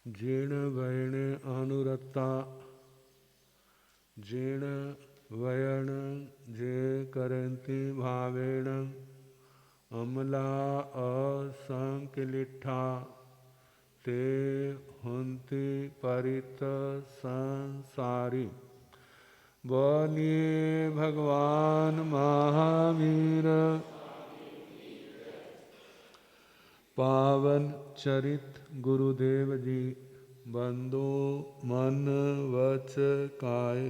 जीर्ण वयण अनुरक्ता जीर्ण वयण जे करन्ति भावेण अमला असंकिलिठा ते हुन्ति परित संसारी। बोलिए भगवान महावीर पावन चरित गुरुदेव जी। बंदो मन वच काय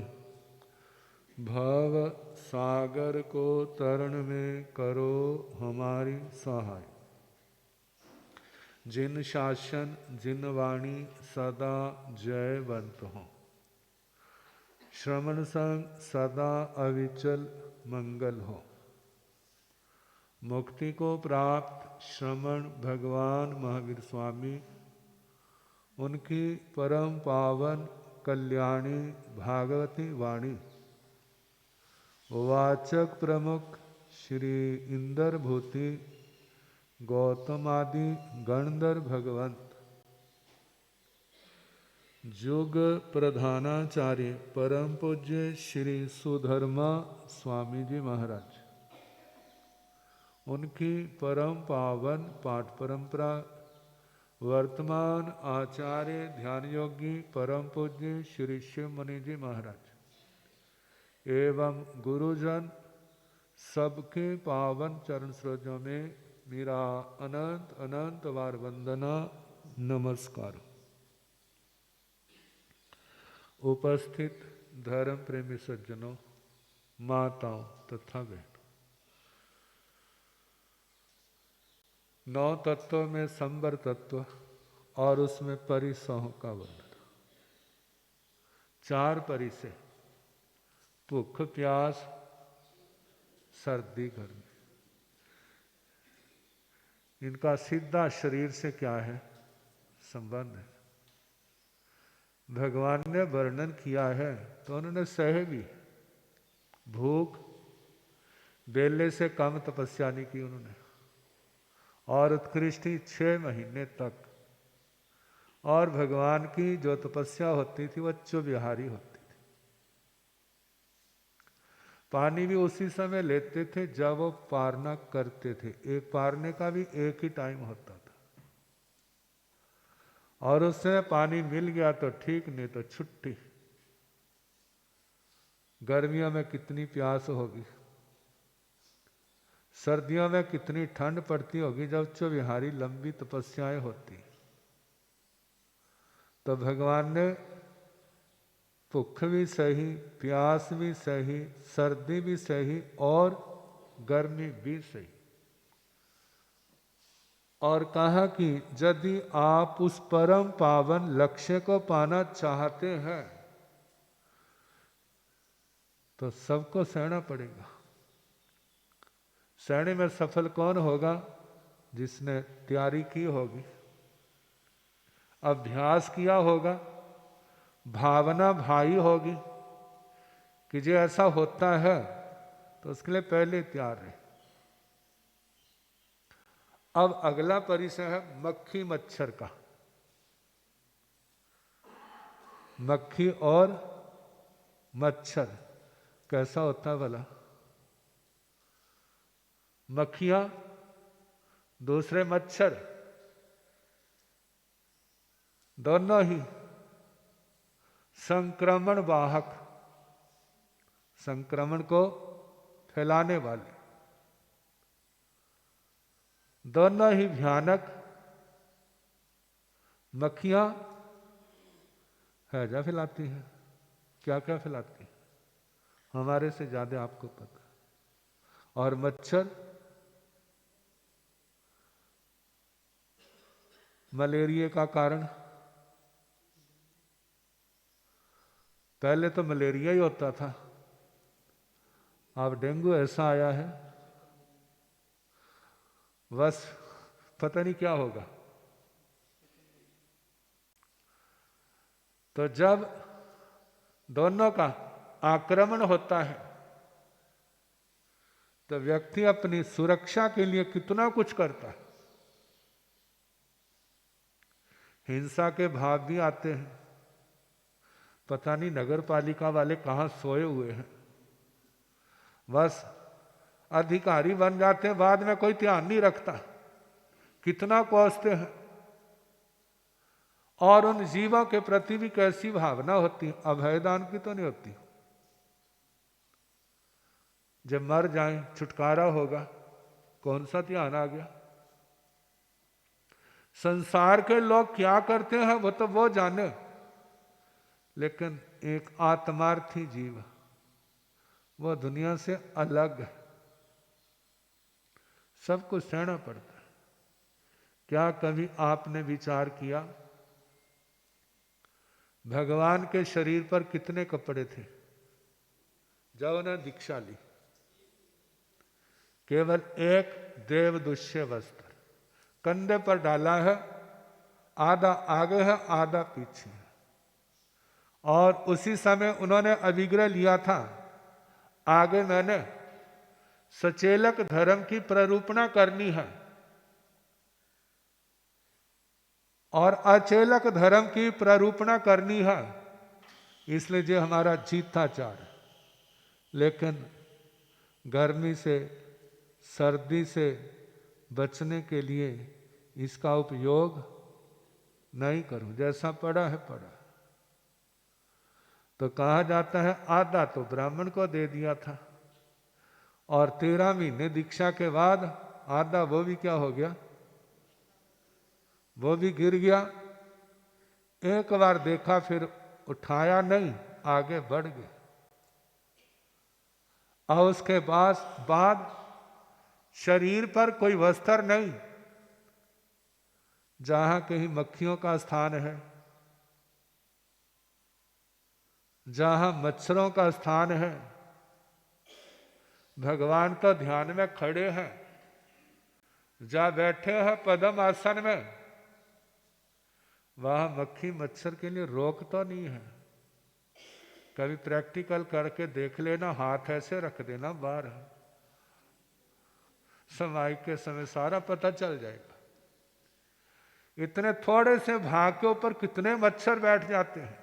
भव सागर को तरण में करो हमारी सहाय। जिन शासन जिन वाणी सदा जयवंत हो। श्रवण संग सदा अविचल मंगल हो। मुक्ति को प्राप्त श्रमण भगवान महावीर स्वामी उनकी परम पावन कल्याणी भागवती वाणी वाचक प्रमुख श्री इंदर भूति गौतमादि गणधर भगवंत युग प्रधानाचार्य परम पूज्य श्री सुधर्मा स्वामी जी महाराज उनकी परम पावन पाठ परंपरा वर्तमान आचार्य ध्यान योगी परम पूज्य श्री शिव मुनि जी महाराज एवं गुरुजन सबके पावन चरण सरोजों में मेरा अनंत अनंत बार वंदना नमस्कार। उपस्थित धर्म प्रेमी सज्जनों, माताओं तथा बहनों, 9 तत्वों में संबर तत्व और उसमें परिसहों का वर्णन। 4 परिसे भूख प्यास सर्दी गर्मी, इनका सीधा शरीर से क्या है संबंध है। भगवान ने वर्णन किया है तो उन्होंने सहे भी। भूख बेले से कम तपस्या नहीं की उन्होंने और उत्कृष्ट 6 महीने तक। और भगवान की जो तपस्या होती थी वह चुविहारी होती थी। पानी भी उसी समय लेते थे जब वो पारना करते थे। एक पारने का भी एक ही टाइम होता था और उससे पानी मिल गया तो ठीक, नहीं तो छुट्टी। गर्मियों में कितनी प्यास होगी, सर्दियों में कितनी ठंड पड़ती होगी जब चुविहारी लंबी तपस्याएं होती। तो भगवान ने भूख भी सही, प्यास भी सही, सर्दी भी सही और गर्मी भी सही। और कहा कि यदि आप उस परम पावन लक्ष्य को पाना चाहते हैं तो सबको सहना पड़ेगा। सहने में सफल कौन होगा? जिसने तैयारी की होगी, अभ्यास किया होगा, भावना भाई होगी कि जो ऐसा होता है तो उसके लिए पहले तैयार रहे। अब अगला परिचय है मक्खी मच्छर का। मक्खी और मच्छर कैसा होता है भला? मक्खियां दूसरे मच्छर दोनों ही संक्रमण वाहक, संक्रमण को फैलाने वाले, दोनों ही भयानक। मक्खियां हैजा फैलाती हैं। क्या क्या फैलाती हैं हमारे से ज्यादा आपको पता। और मच्छर मलेरिया का कारण। पहले तो मलेरिया ही होता था, अब डेंगू ऐसा आया है बस पता नहीं क्या होगा। तो जब दोनों का आक्रमण होता है तो व्यक्ति अपनी सुरक्षा के लिए कितना कुछ करता है। हिंसा के भाव भी आते हैं। पता नहीं नगर पालिका वाले कहाँ सोए हुए हैं, बस अधिकारी बन जाते हैं, बाद में कोई ध्यान नहीं रखता, कितना कोसते हैं। और उन जीवों के प्रति भी कैसी भावना होती है, अभयदान की तो नहीं होती। जब मर जाएं छुटकारा होगा, कौन सा ध्यान आ गया। संसार के लोग क्या करते हैं वो तो वो जाने, लेकिन एक आत्मार्थी जीव वो दुनिया से अलग है, सब कुछ सहना पड़ता है। क्या कभी आपने विचार किया भगवान के शरीर पर कितने कपड़े थे जब उन्होंने दीक्षा ली? केवल एक देवदुष्य वस्त्र कंधे पर डाला है, आधा आगे है आधा पीछे है। और उसी समय उन्होंने अभिग्रह लिया था, आगे मैंने सचेलक धर्म की प्ररूपणा करनी है और अचेलक धर्म की प्ररूपणा करनी है, इसलिए जो हमारा जीताचार है। लेकिन गर्मी से सर्दी से बचने के लिए इसका उपयोग नहीं करूं, जैसा पड़ा है पड़ा। तो कहा जाता है आधा तो ब्राह्मण को दे दिया था, और 13 महीने दीक्षा के बाद आधा वो भी क्या हो गया, वो भी गिर गया। एक बार देखा फिर उठाया नहीं, आगे बढ़ गए। और उसके बाद शरीर पर कोई वस्त्र नहीं, जहां कहीं मक्खियों का स्थान है, जहां मच्छरों का स्थान है, भगवान तो ध्यान में खड़े हैं, जहां बैठे हैं पद्म आसन में, वहां मक्खी मच्छर के लिए रोक तो नहीं है। कभी प्रैक्टिकल करके देख लेना, हाथ ऐसे रख देना बाहर, समाई के समय सारा पता चल जाएगा। इतने थोड़े से भाग के ऊपर कितने मच्छर बैठ जाते हैं,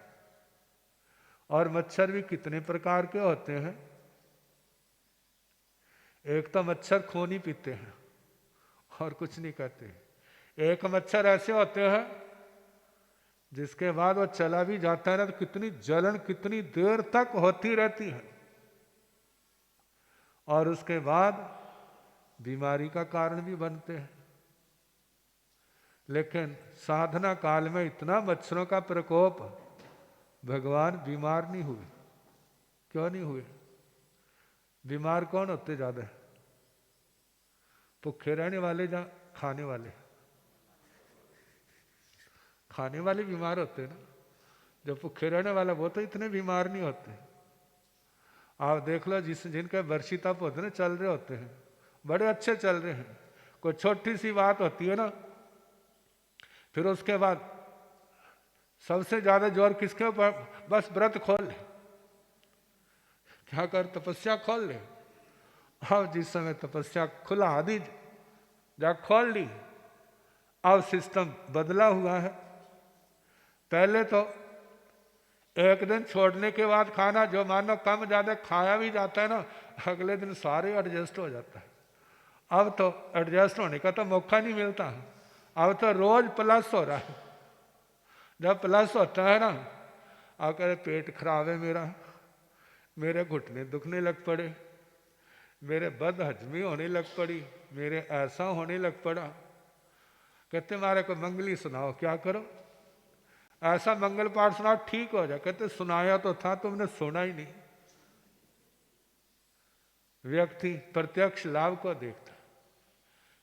और मच्छर भी कितने प्रकार के होते हैं। एक तो मच्छर खून ही पीते हैं और कुछ नहीं कहते। एक मच्छर ऐसे होते हैं जिसके बाद वो चला भी जाता है ना, तो कितनी जलन कितनी देर तक होती रहती है, और उसके बाद बीमारी का कारण भी बनते हैं। लेकिन साधना काल में इतना मच्छरों का प्रकोप, भगवान बीमार नहीं हुए। क्यों नहीं हुए? बीमार कौन होते ज्यादा? भूखे रहने वाले या खाने वाले? खाने वाले बीमार होते हैं ना। जो भूखे रहने वाला वो तो इतने बीमार नहीं होते। आप देख लो जिनके वर्षिता भोजन चल रहे होते हैं, बड़े अच्छे चल रहे हैं, कोई छोटी सी बात होती है ना, फिर उसके बाद सबसे ज्यादा जोर किसके ऊपर? बस व्रत खोल ले, क्या कर, तपस्या खोल ले। अब जिस समय तपस्या खुला आदि जा खोल ली, अब सिस्टम बदला हुआ है। पहले तो एक दिन छोड़ने के बाद खाना, जो मानो कम ज्यादा खाया भी जाता है ना, अगले दिन सारे एडजस्ट हो जाता है। अब तो एडजस्ट होने का तो मौका नहीं मिलता, अब तो रोज प्लस हो रहा है। जब प्लस होता है ना, अगर पेट खराब है मेरे घुटने दुखने लग पड़े, मेरे बदहजमी होने लग पड़ी, मेरे ऐसा होने लग पड़ा, कहते मारे को मंगली सुनाओ, क्या करो? ऐसा मंगल पाठ सुनाओ ठीक हो जाए। कहते सुनाया तो था, तुमने सुना ही नहीं। व्यक्ति प्रत्यक्ष लाभ को देखता।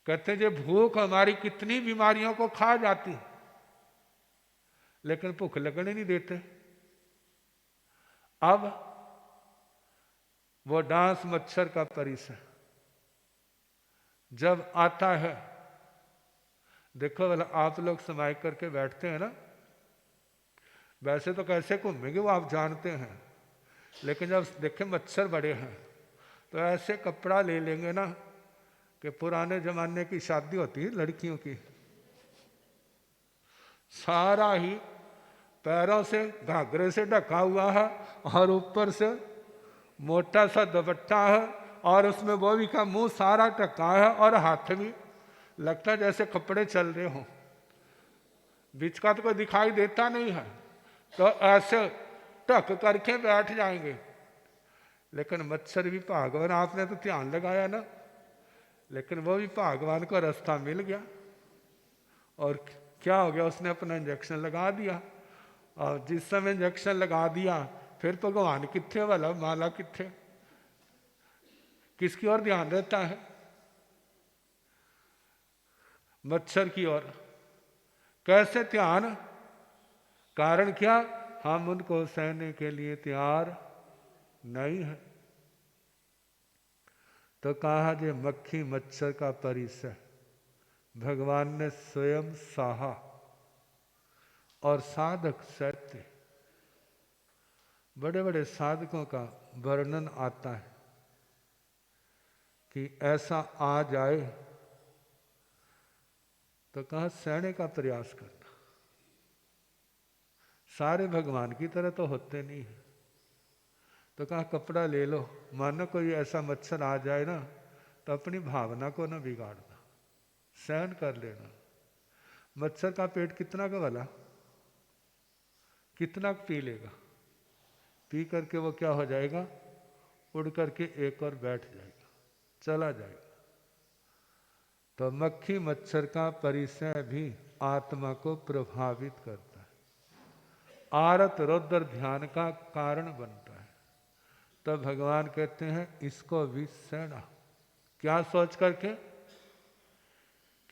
कहते जो भूख हमारी कितनी बीमारियों को खा जाती, लेकिन भूख लगने नहीं देते। अब वो डांस मच्छर का परिसर जब आता है, देखो वाला आप लोग समाय करके बैठते हैं ना, वैसे तो कैसे घूमेंगे वो आप जानते हैं, लेकिन जब देखे मच्छर बड़े हैं तो ऐसे कपड़ा ले लेंगे ना कि पुराने जमाने की शादी होती है लड़कियों की, सारा ही पैरों से घाघरे से ढका हुआ है और ऊपर से मोटा सा दुपट्टा है और उसमें वो भी का मुंह सारा ढका है और हाथ भी लगता है जैसे कपड़े चल रहे हों, बीच का तो कोई दिखाई देता नहीं है, तो ऐसे ढक करके बैठ जाएंगे। लेकिन मच्छर भी भागवान, आपने तो ध्यान लगाया ना, लेकिन वो भी भगवान को रास्ता मिल गया और क्या हो गया, उसने अपना इंजेक्शन लगा दिया। और जिस समय इंजेक्शन लगा दिया फिर भगवान किथे वाला, माला किथे, किसकी ओर ध्यान रहता है? मच्छर की ओर। कैसे ध्यान? कारण क्या? हम उनको सहने के लिए तैयार नहीं है। तो कहा जे मक्खी मच्छर का परिसर भगवान ने स्वयं सहा और साधक सहते। बड़े बड़े साधकों का वर्णन आता है कि ऐसा आ जाए तो कहा सहने का प्रयास करना। सारे भगवान की तरह तो होते नहीं है, तो कहा कपड़ा ले लो, मानो कोई ऐसा मच्छर आ जाए ना तो अपनी भावना को ना बिगाड़ना, सहन कर लेना। मच्छर का पेट कितना का वाला, कितना पी लेगा, पी करके वो क्या हो जाएगा, उड़ करके एक और बैठ जाएगा, चला जाएगा। तो मक्खी मच्छर का परिचय भी आत्मा को प्रभावित करता है, आरत रौद्र ध्यान का कारण बनता है। तो भगवान कहते हैं इसको भी सहना। क्या सोच करके?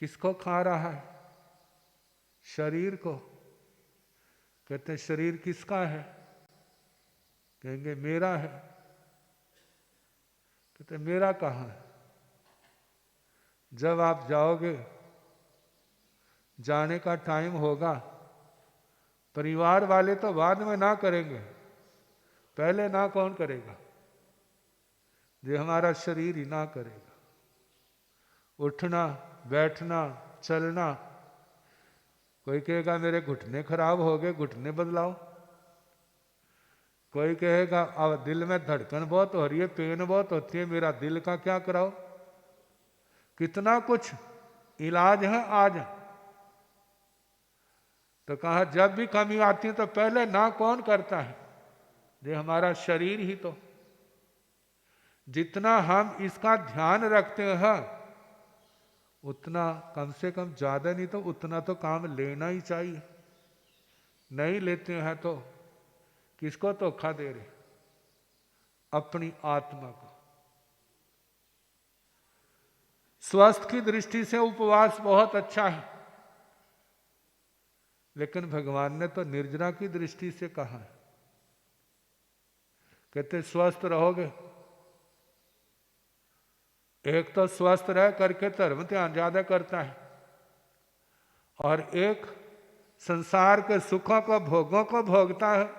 किसको खा रहा है? शरीर को। कहते हैं शरीर किसका है? कहेंगे मेरा है। कहते मेरा कहाँ है? जब आप जाओगे, जाने का टाइम होगा, परिवार वाले तो बाद में ना करेंगे, पहले ना कौन करेगा? जो हमारा शरीर ही ना करेगा। उठना, बैठना, चलना। कोई कहेगा मेरे घुटने खराब हो गए, घुटने बदलाओ। कोई कहेगा अब दिल में धड़कन बहुत हो रही है, पेन बहुत होती है, मेरा दिल का क्या कराओ। कितना कुछ इलाज है आज। तो कहा जब भी कमी आती है तो पहले ना कौन करता है? ये हमारा शरीर ही तो। जितना हम इसका ध्यान रखते हैं उतना, कम से कम ज्यादा नहीं तो उतना तो काम लेना ही चाहिए। नहीं लेते हैं तो किसको धोखा दे रहे? अपनी आत्मा को। स्वास्थ्य की दृष्टि से उपवास बहुत अच्छा है, लेकिन भगवान ने तो निर्जरा की दृष्टि से कहा है। कहते स्वस्थ रहोगे। एक तो स्वस्थ रह करके धर्म ध्यान ज्यादा करता है, और एक संसार के सुखों को, भोगों को भोगता है।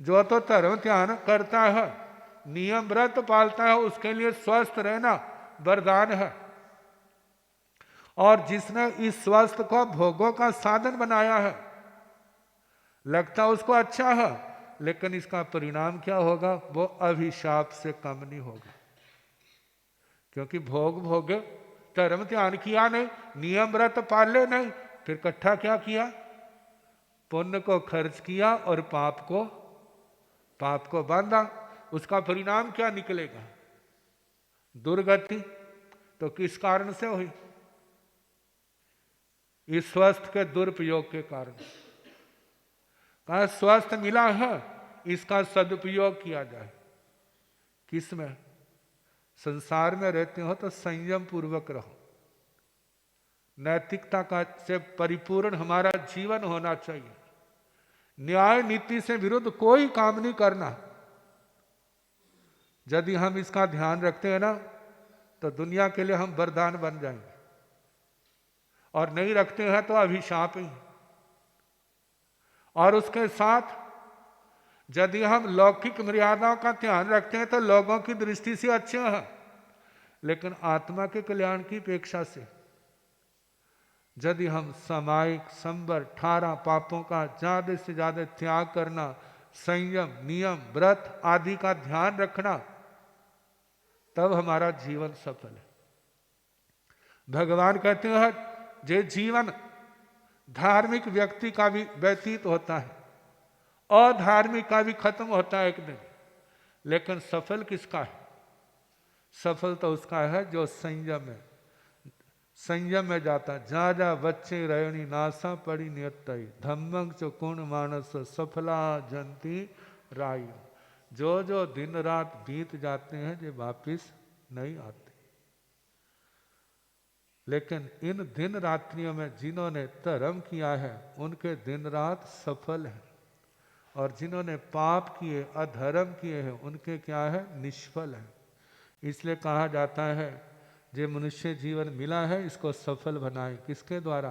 जो तो धर्म ध्यान करता है, नियम व्रत पालता है, उसके लिए स्वस्थ रहना वरदान है। और जिसने इस स्वस्थ को भोगों का साधन बनाया है, लगता उसको अच्छा है, लेकिन इसका परिणाम क्या होगा? वो अभिशाप से कम नहीं होगा। क्योंकि भोग भोगे, धर्म ध्यान किया नहीं, नियम व्रत पाले नहीं, फिर इकट्ठा क्या किया? पुण्य को खर्च किया और पाप को बांधा। उसका परिणाम क्या निकलेगा? दुर्गति। तो किस कारण से हुई? इस स्वस्थ के दुरुपयोग के कारण। कहा स्वस्थ मिला है, इसका सदुपयोग किया जाए। किसमें? संसार में रहते हो तो संयम पूर्वक रहो, नैतिकता का से परिपूर्ण हमारा जीवन होना चाहिए। न्याय नीति से विरुद्ध कोई काम नहीं करना। यदि हम इसका ध्यान रखते हैं ना, तो दुनिया के लिए हम वरदान बन जाएंगे, और नहीं रखते हैं तो अभिशाप ही। और उसके साथ यदि हम लौकिक मर्यादाओं का ध्यान रखते हैं तो लोगों की दृष्टि से अच्छे हैं, लेकिन आत्मा के कल्याण की अपेक्षा से यदि हम सामायिक संबर 18 पापों का ज्यादा से ज्यादा त्याग करना, संयम, नियम, व्रत आदि का ध्यान रखना, तब हमारा जीवन सफल है। भगवान कहते हैं जे जीवन धार्मिक व्यक्ति का भी व्यतीत होता है, अधार्मिक का भी खत्म होता है एक दिन, लेकिन सफल किसका है? सफल तो उसका है जो संयम है, संयम में जाता। जा जा बच्चे रहनी नासा पड़ी नियतई धम्मंग चो कुण मानस सफला जंती राय। जो जो दिन रात बीत जाते हैं ये वापिस नहीं आते, लेकिन इन दिन रात्रियों में जिन्होंने धर्म किया है उनके दिन रात सफल है, और जिन्होंने पाप किए, अधर्म किए हैं, उनके क्या है? निष्फल है। इसलिए कहा जाता है जो मनुष्य जीवन मिला है इसको सफल बनाए। किसके द्वारा?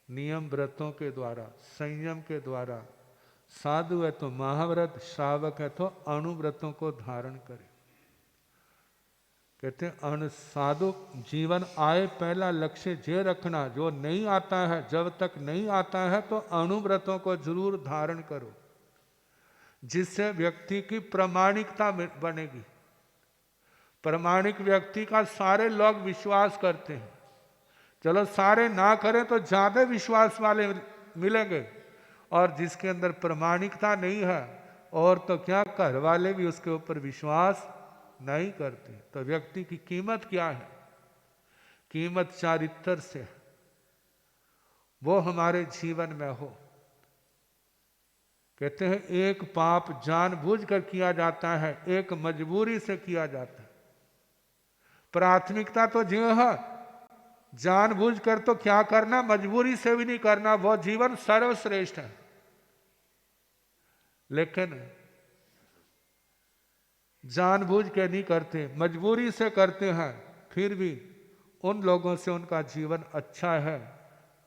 नियम व्रतों के द्वारा, संयम के द्वारा। साधु है तो महाव्रत, श्रावक है तो अणुव्रतों को धारण करे। कहते हैं अणुसाधु जीवन आए पहला लक्ष्य जे रखना, जो नहीं आता है, जब तक नहीं आता है तो अणुव्रतों को जरूर धारण करो, जिससे व्यक्ति की प्रामाणिकता बनेगी। प्रामाणिक व्यक्ति का सारे लोग विश्वास करते हैं, चलो सारे ना करें तो ज्यादा विश्वास वाले मिलेंगे, और जिसके अंदर प्रामाणिकता नहीं है और तो क्या, घर वाले भी उसके ऊपर विश्वास नहीं करते। तो व्यक्ति की कीमत क्या है? कीमत चारित्र से, वो हमारे जीवन में हो। कहते हैं एक पाप जानबूझकर किया जाता है, एक मजबूरी से किया जाता है। प्राथमिकता तो जो है जानबूझकर तो क्या करना, मजबूरी से भी नहीं करना, वो जीवन सर्वश्रेष्ठ है। लेकिन जानबूझ के नहीं करते, मजबूरी से करते हैं, फिर भी उन लोगों से उनका जीवन अच्छा है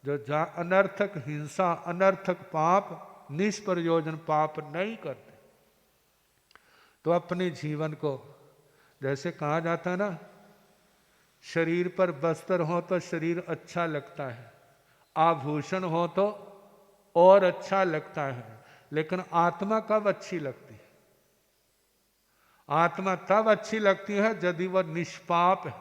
जो अनर्थक हिंसा, अनर्थक पाप, निष्प्रयोजन पाप नहीं करते। तो अपने जीवन को, जैसे कहा जाता है ना, शरीर पर बस्तर हो तो शरीर अच्छा लगता है, आभूषण हो तो और अच्छा लगता है, लेकिन आत्मा कब अच्छी लगती है? आत्मा तब अच्छी लगती है यदि वह निष्पाप है,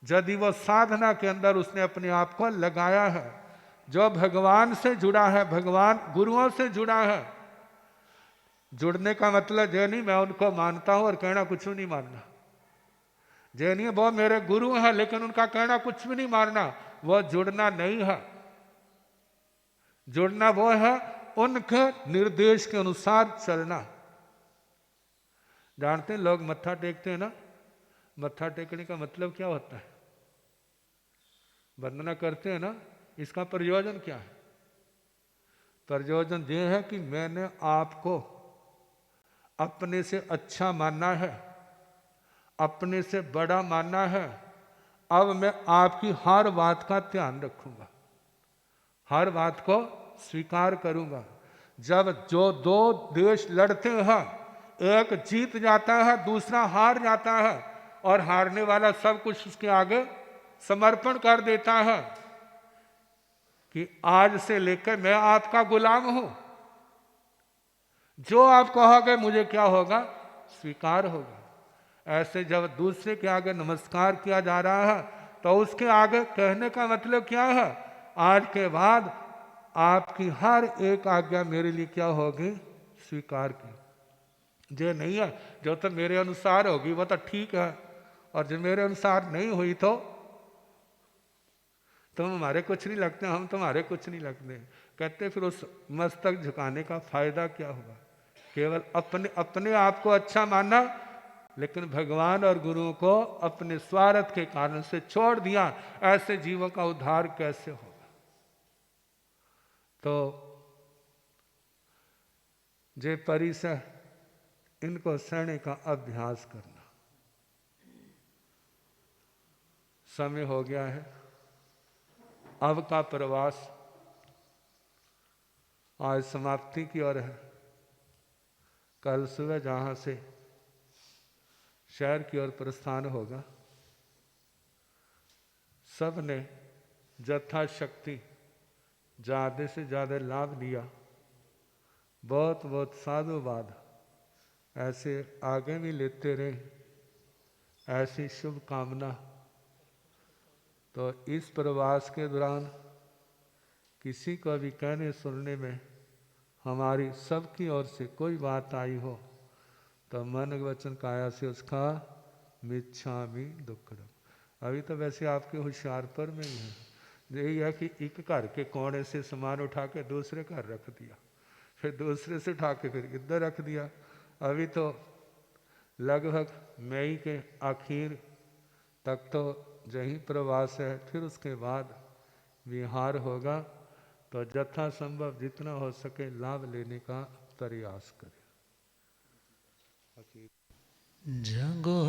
यदि वह साधना के अंदर उसने अपने आप को लगाया है, जो भगवान से जुड़ा है, भगवान गुरुओं से जुड़ा है। जुड़ने का मतलब ये नहीं मैं उनको मानता हूं और कहना कुछ नहीं मानना, ये नहीं वो मेरे गुरु हैं लेकिन उनका कहना कुछ भी नहीं मानना, वो जुड़ना नहीं है। जुड़ना वो है उनके निर्देश के अनुसार चलना। जानते हैं लोग मत्था टेकते हैं ना, मत्था टेकने का मतलब क्या होता है? वंदना करते हैं ना, इसका प्रयोजन क्या है? प्रयोजन यह है कि मैंने आपको अपने से अच्छा मानना है, अपने से बड़ा मानना है, अब मैं आपकी हर बात का ध्यान रखूंगा, हर बात को स्वीकार करूंगा। जब जो दो देश लड़ते हैं, एक जीत जाता है, दूसरा हार जाता है, और हारने वाला सब कुछ उसके आगे समर्पण कर देता है कि आज से लेकर मैं आपका गुलाम हूं, जो आप कहोगे मुझे क्या होगा? स्वीकार होगा। ऐसे जब दूसरे के आगे नमस्कार किया जा रहा है तो उसके आगे कहने का मतलब क्या है? आज के बाद आपकी हर एक आज्ञा मेरे लिए क्या होगी? स्वीकार की। जो नहीं है, जो तो मेरे अनुसार होगी वो तो ठीक है, और जो मेरे अनुसार नहीं हुई तो तुम हमारे कुछ नहीं लगते, हम तुम्हारे कुछ नहीं लगते। कहते फिर उस मस्तक झुकाने का फायदा क्या हुआ? केवल अपने अपने आप को अच्छा माना, लेकिन भगवान और गुरुओं को अपने स्वार्थ के कारण से छोड़ दिया। ऐसे जीवों का उद्धार कैसे होगा? तो जे परिसर इनको सहने का अभ्यास करना। समय हो गया है, अब का प्रवास आज समाप्ति की ओर है। कल सुबह जहां से शहर की ओर प्रस्थान होगा, सब ने यथाशक्ति ज़्यादा से ज़्यादा लाभ लिया। बहुत बहुत साधुवाद, ऐसे आगे भी लेते रहे, ऐसी शुभकामना। तो इस प्रवास के दौरान किसी को भी कहने सुनने में हमारी सबकी ओर से कोई बात आई हो तो मन वचन काया से उसका मिच्छामि दुक्कड़म। अभी तो वैसे आपके होशियारपुर में ही है, यही है कि एक घर के कोने से सामान उठा के दूसरे घर रख दिया, फिर दूसरे से उठा के फिर इधर रख दिया। अभी तो लगभग मई के आखिर तक तो यही प्रवास है, फिर उसके बाद विहार होगा। तो यथा संभव जितना हो सके लाभ लेने का प्रयास करें। जगो